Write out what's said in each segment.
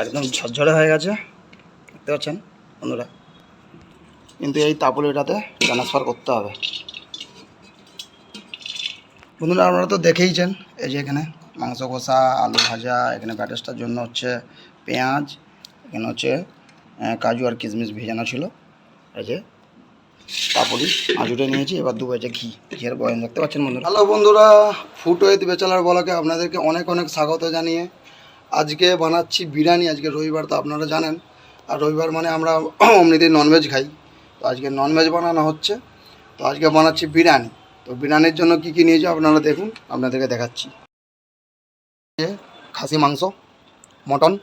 একদম ঝরঝরে হয়ে গেছে, দেখতে পাচ্ছেন বন্ধুরা। কিন্তু এই তাপুলিটাতে ট্রান্সফার করতে হবে বন্ধুরা। আপনারা তো দেখেইছেন, এই যে এখানে মাংস কষা, আলু ভাজা, এখানে ব্যাটাসটার জন্য হচ্ছে পেঁয়াজ, এখানে হচ্ছে কাজু আর কিশমিশ ভেজানো ছিল। এই যে পাপড়ি আজুটে নিয়েছি, এবার দেবো এই যে ঘিয়ের বয়াম, দেখতে পাচ্ছেন বন্ধুরা। হ্যালো বন্ধুরা, ফুড উইথ বেচালার ব্লগে আপনাদেরকে অনেক অনেক স্বাগত জানিয়ে আজকে বানাচ্ছি বিরিয়ানি। আজকে রবিবার তো আপনারা জানেন, আর রবিবার মানে আমরা এমনিতেই ননভেজ খাই, তো আজকে ননভেজ বানানো হচ্ছে। তো আজকে বানাচ্ছি বিরিয়ানি। তো বিরিয়ানির জন্য কী কী নিয়েছি আপনারা দেখুন, আপনাদেরকে দেখাচ্ছি। খাসি মাংস, মটন,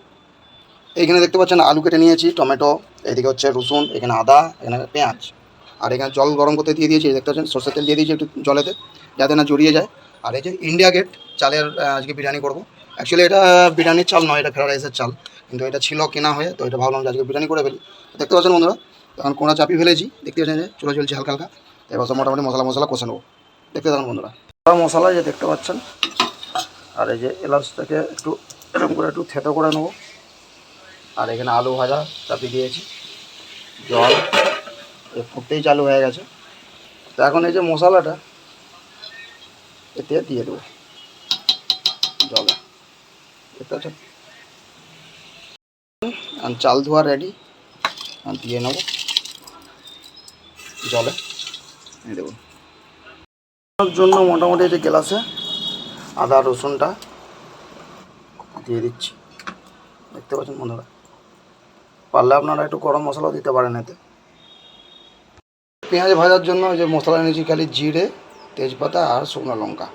এইখানে দেখতে পাচ্ছেন আলু কেটে নিয়েছি, টমেটো, এইদিকে হচ্ছে রসুন, এখানে আদা, এখানে পেঁয়াজ, আর এখানে জল গরম করতে দিয়ে দিয়েছি। দেখতে পাচ্ছেন সরষের তেল দিয়ে দিয়েছি একটু জলেতে, যাতে না জড়িয়ে যায়। আর এই যে ইন্ডিয়া গেট চালের আজকে বিরিয়ানি করব। অ্যাকচুয়ালি এটা বিরিয়ানির চাল নয়, এটা ফ্রাইড রাইসের চাল, কিন্তু এটা ছিল কেনা হয়ে, তো এটা ভাবলাম যে আজকে বিরিয়ানি করে ফেলি। দেখতে পাচ্ছেন বন্ধুরা, তখন কোনা চাপিয়ে ফেলেছি, দেখতে পাচ্ছেন যে চুলা চলছে হালকা হালকা। এবার সব মোটামুটি মশলা কষে নেবো, দেখতে থাকুন বন্ধুরা। মশলা যে দেখতে পাচ্ছেন, আর এই যে এলাচটাকে একটু এরকম করে একটু থেতো করে নেবো। আর এখানে আলু ভাজা চাপিয়ে দিয়েছি, জল ফুটতেই চালু হয়ে গেছে। তো এখন এই যে মশলাটা এতে দিয়ে দেবো জলে, দেখতে পাচ্ছেন। চাল ধোয়া রেডি, দিয়ে নেবো জলে, দিয়ে দেবো জন্য। মোটামুটি এই যে গ্লাসে আদা রসুনটা দিয়ে দিচ্ছি, দেখতে পাচ্ছেন বন্ধুরা। পারলে আপনারা একটু গরম মশলাও দিতে পারেন এতে। পেঁয়াজ ভাজার জন্য যে মশলা নিয়েছি খালি জিরে, তেজপাতা আর শুকনো লঙ্কা,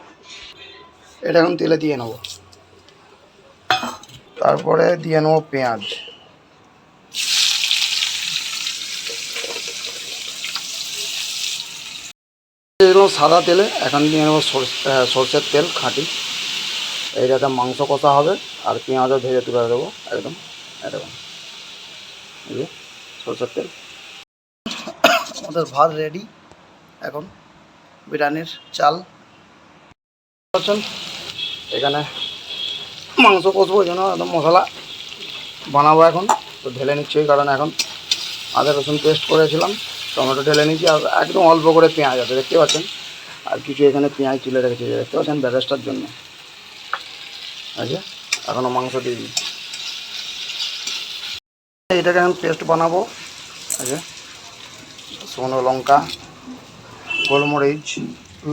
এটা এখন তেলে দিয়ে নেব। তারপরে দিয়ে নেবো পেঁয়াজ, সাদা তেলে। এখন দিয়ে নেবো সরষের তেল খাঁটি, এইটাতে মাংস কষা হবে আর পেঁয়াজও ভেজে তুলে দেবো একদম এরকম। এই যে সরষের তেল, আমাদের ভাত রেডি। এখন বিরিয়ানির চাল পাচ্ছেন, এখানে মাংস কষবো, এই জন্য একদম মশলা বানাবো এখন। তো ঢেলে নিচ্ছি, কারণ এখন আদা রসুন পেস্ট করেছিলাম, টমেটো ঢেলে নিচ্ছি, আর একদম অল্প করে পেঁয়াজ আছে, দেখতে পাচ্ছেন। আর কিছু এখানে পেঁয়াজ তুলে রেখেছি, দেখতে পাচ্ছেন ব্যারেস্টার জন্য। আচ্ছা, এখনও মাংস দিয়ে দিই, এটাকে এখন পেস্ট বানাবো। আচ্ছা, শুকনো লঙ্কা, গোলমরিচ,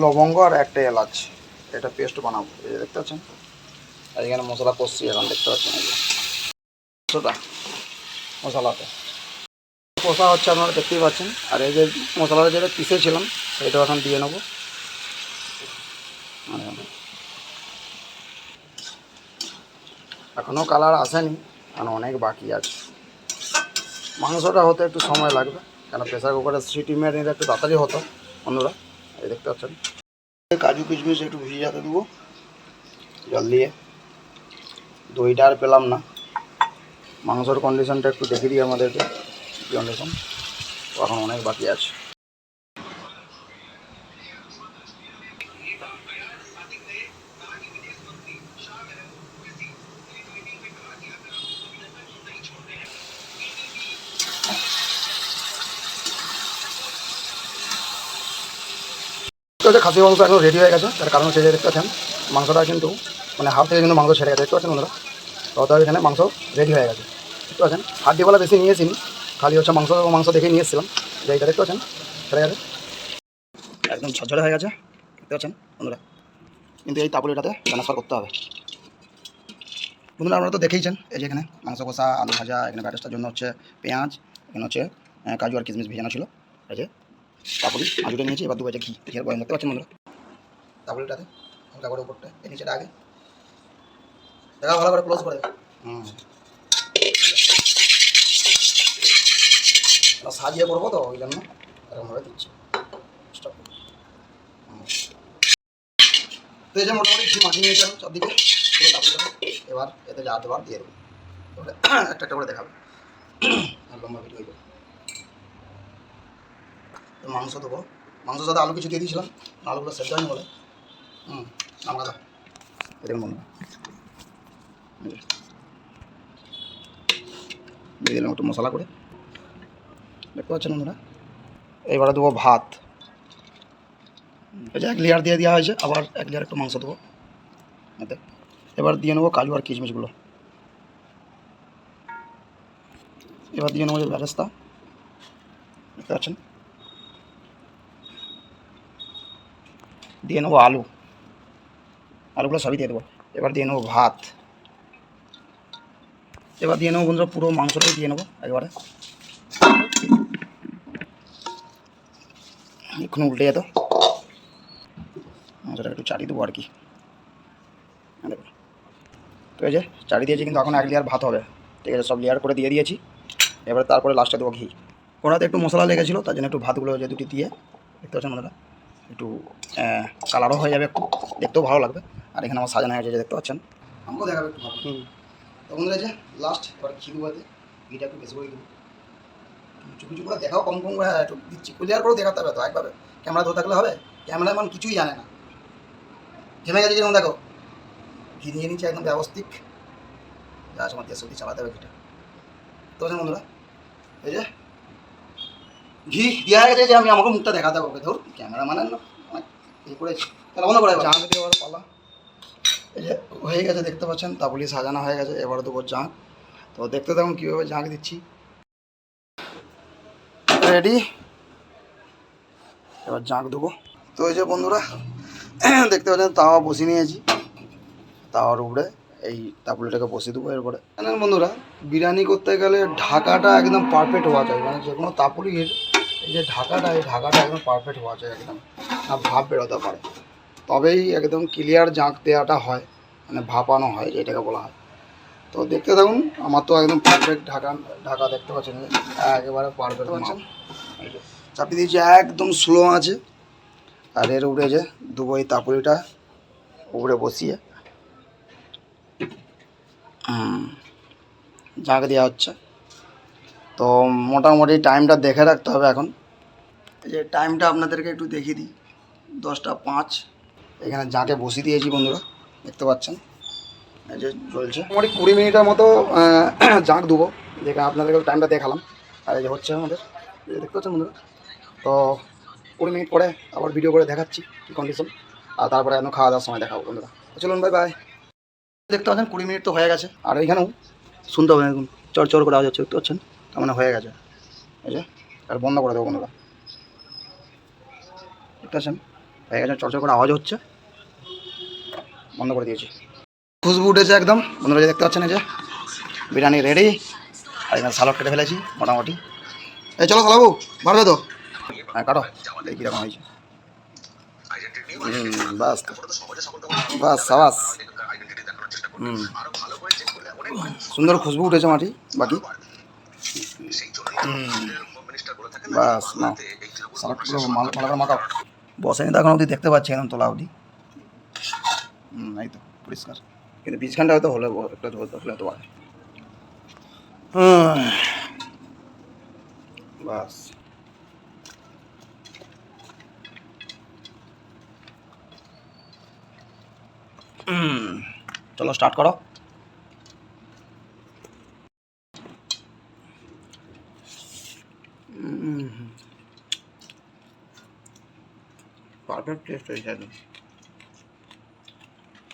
লবঙ্গ আর একটা এলাচ, এটা পেস্ট বানাবো, এই যে দেখতে পাচ্ছেন। আর এখানে মশলা কষছি এখন, দেখতে পাচ্ছেন এই যে মশলাতে কষা হচ্ছে, আপনারা দেখতেই পাচ্ছেন। আর এই যে মশলাটা যেটা পিষেছিলাম সেটাও এখন দিয়ে নেবো। এখনও কালার আসেনি, কারণ অনেক বাকি আছে। মাংসটা হতে একটু সময় লাগবে, কেন প্রেসার কুকারে সিটি মেরে নিলে একটু তাড়াতাড়ি হতো বন্ধুরা। এই দেখতে পাচ্ছেন কাজু কিশমিশ একটু ভিজাতে দেবো জল দিয়ে। দইটা আর পেলাম না, মাংসর কন্ডিশনটা একটু দেখে দিই আমাদেরকে কী কন্ডিশন, এখন অনেক বাকি আছে। খাসি মাংস এখন রেডি হয়ে গেছে, তার কারণ হচ্ছে যে দেখতে পাচ্ছেন মাংসটা কিন্তু মানে হাফ থেকে কিন্তু মাংস ছেড়ে গেছে, দেখতে পাচ্ছেন বন্ধুরা। তো এখানে মাংস রেডি হয়ে গেছে, দেখতে পাচ্ছেন। হাড্ডিওয়ালা বেশি নিয়েছিনি, খালি হচ্ছে মাংস দেখে নিয়ে এসেছিলাম, যে এইটা দেখতে পাচ্ছেন ছেড়ে গেছে, একদম ঝরঝরে হয়ে গেছে, দেখতে পাচ্ছেন বন্ধুরা। কিন্তু এই তাপুলিটাতে ট্রান্সফার করতে হবে বন্ধুরা। আপনারা তো দেখেইছেন, এই যে এখানে মাংস কষা, আলু ভাজা, এখানে ব্যাটাসটার জন্য হচ্ছে পেঁয়াজ, এখানে হচ্ছে কাজু আর কিশমিশ ভেজানো ছিল। এই যে তাপুলি আলুটা নিয়েছি, এবার দেবো এই যে ঘিয়ের বয়াম, দেখতে পাচ্ছেন বন্ধুরা। তাপুলিটাতে হালকা করে উপরটা, এই নিচেটা আগে দেখা ভালো করে ক্লোজ করে সাজিয়ে করবো, তো ওই জন্য এরকমভাবে দিচ্ছি। তো এই যে মোটামুটি ঘি মাখিয়ে নিয়েছিলাম চারদিকে, এবার এতে যা দেওয়ার দিয়ে দেবো, একটা একটা করে দেখাবে, লম্বা ভিডিও হয়ে যাবে। মাংস দেবো, মাংসের সাথে আলু কিছু দিয়ে দিয়েছিলাম, আলুগুলো সেদ্ধ হয়নি বলে নামা দাও, এরকম মনে হয়। দিয়ে দিলাম একটু মশলা করে, দেখতে পাচ্ছেন বন্ধুরা। এবারে দেবো ভাত, এই যে 1 লেয়ার দিয়ে দেওয়া হয়েছে, আবার 1 লেয়ার একটু মাংস দেবো এতে। এবার দিয়ে নেবো কাজু আর কিশমিশগুলো, এবার দিয়ে নেবো যে বেরেস্তা, দেখতে পাচ্ছেন। দিয়ে নেবো আলুগুলো সবই দিয়ে দেবো। এবার দিয়ে নেবো ভাত, এবার দিয়ে নেবো বন্ধুরা পুরো মাংসটাই দিয়ে নেবো একবারে। এখন উল্টে যেত, মাংসটা একটু চাড়িয়ে দেবো আর কি। দেখো তো এই যে চাড়িয়ে দিয়েছি, কিন্তু এখন 1 লেয়ার ভাত হবে, ঠিক আছে। সব লেয়ার করে দিয়ে দিয়েছি। এবারে তারপরে লাস্টে দেবো ঘি। কড়াতে একটু মশলা লেগেছিলো, তার জন্য একটু ভাতগুলো যে দুটি দিয়ে, দেখতে পাচ্ছেন বন্ধুরা, একটু কালারও হয়ে যাবে, একটু দেখতেও ভালো লাগবে। আর এখানে আমার সাজানো হয়েছে যে দেখতে পাচ্ছেন, আমাকেও দেখাবে একটু ভালো। তো বন্ধুরা যে লাস্ট এবার ঘি দেবো, ঘিটা একটু বেশি করে দেবো। কিছু করে দেখাও, কম করে একটু দিচ্ছি, ক্লিয়ার করেও দেখাতে হবে তো একভাবে। ক্যামেরা ধরে থাকলে হবে? ক্যামেরাম্যান কিছুই জানে না, ঘেমে গেছে যেরকম দেখো, ঘি নিয়ে নিচ্ছে একদম ব্যবস্থিক, যা আছে আমার দেশ অব্দি চালাতে হবে ঘিটা। তো বন্ধুরা এই যে ঘি দেওয়া হয়ে গেছে, যে আমি আমাকে মুখটা দেখাতে হবে, ধর ক্যামেরা মানে না এই করেছি, তাহলে বন্ধ করে জাঁক দিয়ে এবার পালা। এই যে হয়ে গেছে দেখতে পাচ্ছেন, তাবলি সাজানো হয়ে গেছে। এবার দেবো জাঁক, তো দেখতে থাকুন কীভাবে জাঁক দিচ্ছি। রেডি, এবার জাঁক দেবো। তো এই যে বন্ধুরা দেখতে পাচ্ছেন তাওয়া বসিয়ে নিয়েছি, তাওয়ার উপরে এই তাপুলিটাকে বসিয়ে দেবো। এরপরে জানেন বন্ধুরা, বিরিয়ানি করতে গেলে ঢাকাটা একদম পারফেক্ট হওয়া চাই, মানে যে কোনো তাপুলির এই যে ঢাকাটা, এই ঢাকাটা একদম পারফেক্ট হওয়া চাই, একদম না ভাপ বেরোতে পারে, তবেই একদম ক্লিয়ার জাঁক দেওয়াটা হয়, মানে ভাপানো হয় যেটাকে বলা হয়। তো দেখতে থাকুন, আমার তো একদম পারফেক্ট ঢাকা দেখতে পাচ্ছেন, একেবারে পারফেক্ট পাচ্ছেন। চাপিয়ে দিয়েছি একদম স্লো আছে, আর এর উপরে যে দেবো এই তাপুলিটা উপরে বসিয়ে জাঁক দেওয়া হচ্ছে। তো মোটামুটি টাইমটা দেখে রাখতে হবে এখন। এই যে টাইমটা আপনাদেরকে একটু দেখিয়ে দিই, 10টা 5 এখানে জাঁকে বসিয়ে দিয়েছি বন্ধুরা, দেখতে পাচ্ছেন এই যে চলছে। মোটামুটি 20 মিনিটের মতো জাঁক দেবো, দেখে আপনাদেরকে টাইমটা দেখালাম। আর এই যে হচ্ছে আমাদের, দেখতে পাচ্ছেন বন্ধুরা। তো 20 মিনিট পরে আবার ভিডিও করে দেখাচ্ছি কী কন্ডিশন, আর তারপরে এখন খাওয়া দাওয়ার সময় দেখাবো বন্ধুরা। চলুন বাই বাই। দেখতে পাচ্ছেন 20 মিনিট তো হয়ে গেছে, আর এইখানেও শুনতে হবে এখন চড় করে আওয়াজ হচ্ছে, দেখতে পাচ্ছেন, তার মানে হয়ে গেছে। এই যে আর বন্ধ করে দেবো বন্ধুরা, দেখতে পাচ্ছেন হয়ে গেছে, চড় করে আওয়াজ হচ্ছে, বন্ধ করে দিয়েছি। খুশবু উঠেছে একদম বন্ধুরা, যে দেখতে পাচ্ছেন এই যে বিরিয়ানি রেডি। আর এখানে সালাড কেটে ফেলেছি মোটামুটি। এই চলো সালাবু, পারবে তো? হ্যাঁ কাটো, এই কীরকম হয়েছে। বাস বাস সাবাস, সুন্দর খুশবু উঠেছে মাটি বাকি। বাস না সালাডগুলো ভালো করে মাখাও। বসেনি তো এখন অবধি, দেখতে পাচ্ছি এখন তোলা অবধি। এই তো পরিষ্কার, কিন্তু বীজখানটা হয়তো হলে একটা হলে হতে পারে। বাস চলো স্টার্ট করো। পারফেক্ট টেস্ট হয়েছে একদম।